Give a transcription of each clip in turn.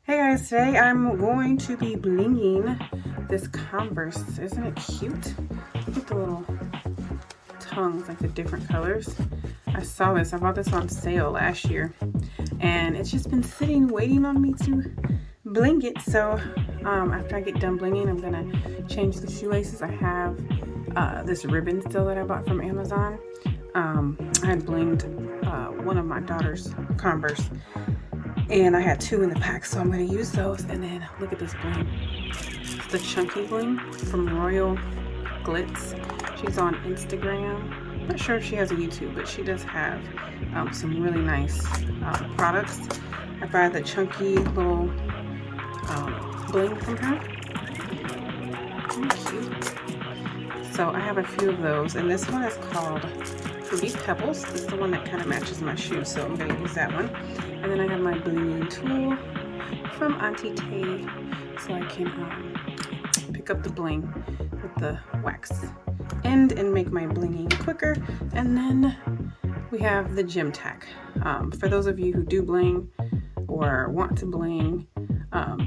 Hey guys, today I'm going to be blinging this Converse. Isn't it cute? Look at the little tongues, like the different colors. I saw this, I bought this on sale last year and it's just been sitting waiting on me to bling it. So after I get done blinging, I'm gonna change the shoelaces. I have this ribbon still that I bought from Amazon. I had blinged one of my daughter's Converse and I had two in the pack, so I'm going to use those. And then look at this bling. It's the chunky bling from Royal Glitz. She's on Instagram. I'm not sure if she has a YouTube, but she does have some really nice products. I buy the chunky little bling from her. Very cute. So I have a few of those, and this one is called Pebbles. This is the one that kind of matches my shoes, so I'm going to use that one. And then I have my blinging tool from Auntie Tay, so I can pick up the bling with the wax end and make my blinging quicker. And then we have the Gem-Tac. For those of you who do bling or want to bling,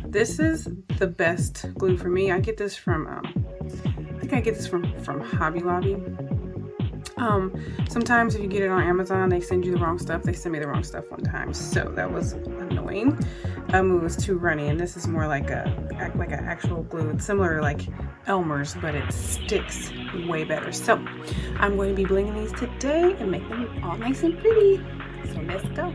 this is the best glue for me. I get this from, I think I get this from Hobby Lobby. Sometimes if you get it on Amazon, they send you the wrong stuff. They sent me the wrong stuff one time, so that was annoying. It was too runny, and this is more like an actual glue. It's similar to like Elmer's, but it sticks way better. So I'm going to be blinging these today and make them all nice and pretty. So let's go.